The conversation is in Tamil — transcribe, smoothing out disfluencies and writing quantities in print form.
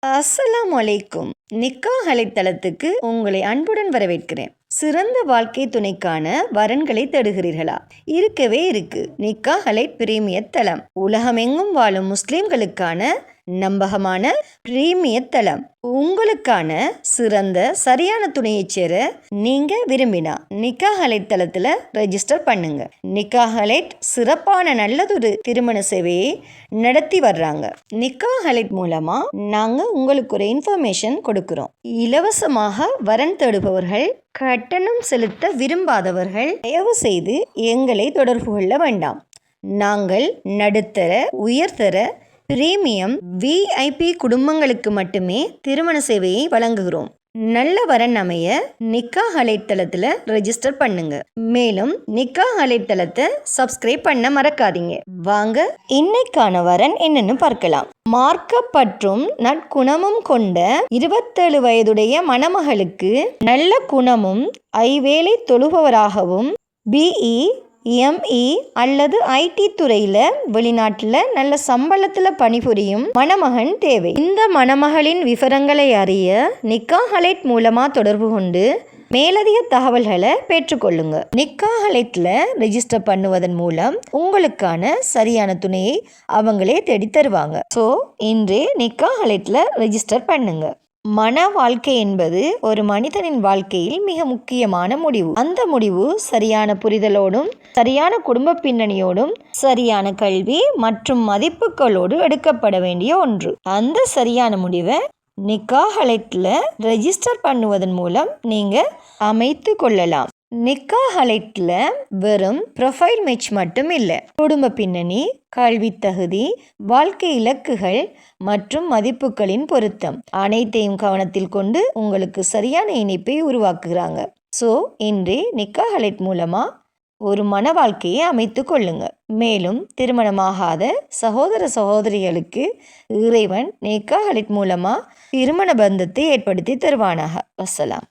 அஸ்ஸலாமு அலைக்கும். நிக்காஹ் அலைத்தளத்துக்கு உங்களை அன்புடன் வரவேற்கிறேன். சிறந்த வாழ்க்கை துணைக்கான வரன்களை தேடுகிறீர்களா? இருக்கவே இருக்கு நிக்காஹ் அலைட் பிரீமியர் தளம். உலகமெங்கும் வாழும் முஸ்லிம்களுக்கான நம்பகமான பிரீமியர் தளம். உங்களுக்கான சிறந்த சரியான துணையை சேர நீங்க விரும்பினா நிக்காஹ் அலைட் தளத்துல ரெஜிஸ்டர் பண்ணுங்க. நிக்காஹ் அலைட் சிறப்பான நல்லதொரு திருமண சேவையை நடத்தி வர்றாங்க. நிக்காஹ் அலைட் மூலமா நாங்க உங்களுக்கு ஒரு இன்ஃபர்மேஷன் கொடுக்கிறோம். இலவசமாக வரன் தேடுபவர்கள், கட்டணம் செலுத்த விரும்பாதவர்கள் தயவு செய்து எங்களை தொடர்பு கொள்ள வேண்டாம். நாங்கள் நடுத்தர, உயர்தர, பிரீமியம், VIP குடும்பங்களுக்கு மட்டுமே திருமண சேவையை வழங்குகிறோம். நல்ல வரன் அமைய நிக்காஹ் அலைட் தளத்துல ரெஜிஸ்டர் பண்ணுங்க. மேலும் நிக்காஹ் அலைட் தளத்தை சப்ஸ்கிரைப் பண்ண மறக்காதீங்க. வாங்க இன்னைக்கான வரன் என்னன்னு பார்க்கலாம். மார்க்கப்பற்றும் நற்குணமும் கொண்ட 27 வயதுடைய மணமகளுக்கு நல்ல குணமும் ஐவேளை தொழுபவராகவும் BE ME அல்லது IT துறையில வெளிநாட்டில் நல்ல சம்பளத்தில் பணிபுரியும் மணமகன் தேவை. இந்த மணமகளின் விவரங்களை அறிய நிக்காஹ் அலைட் மூலமா தொடர்பு கொண்டு மேலதிக தகவல்களை பெற்றுக்கொள்ளுங்க. நிக்காஹ் அலைட்ல ரெஜிஸ்டர் பண்ணுவதன் மூலம் உங்களுக்கான சரியான துணையை அவங்களே தேடி தருவாங்க. ஸோ இன்றே நிக்காஹ் அலைட்ல ரெஜிஸ்டர் பண்ணுங்க. மன வாழ்க்கை என்பது ஒரு மனிதனின் வாழ்க்கையில் மிக முக்கியமான முடிவு. அந்த முடிவு சரியான புரிதலோடும், சரியான குடும்ப பின்னணியோடும், சரியான கல்வி மற்றும் மதிப்புகளோடு எடுக்கப்பட வேண்டிய ஒன்று. அந்த சரியான முடிவை நிக்காஹ் அலைட்ல ரெஜிஸ்டர் பண்ணுவதன் மூலம் நீங்க அமைத்து கொள்ளலாம். நிக்காஹ் அலைட்ல வெறும் ப்ரொஃபைல் மேட்ச் மட்டும் இல்லை, குடும்ப பின்னணி, கல்வி தகுதி, வாழ்க்கை இலக்குகள் மற்றும் மதிப்புகளின் பொருத்தம் அனைத்தையும் கவனத்தில் கொண்டு உங்களுக்கு சரியான இணைப்பை உருவாக்குகிறாங்க. ஸோ இன்றே நிக்காஹ் அலைட் மூலமா ஒரு மன வாழ்க்கையை அமைத்து கொள்ளுங்க. மேலும் திருமணமாகாத சகோதர சகோதரிகளுக்கு இறைவன் நிக்காஹ் அலைட் மூலமா திருமண பந்தத்தை ஏற்படுத்தி தருவானாக. வஸ்ஸலாம்.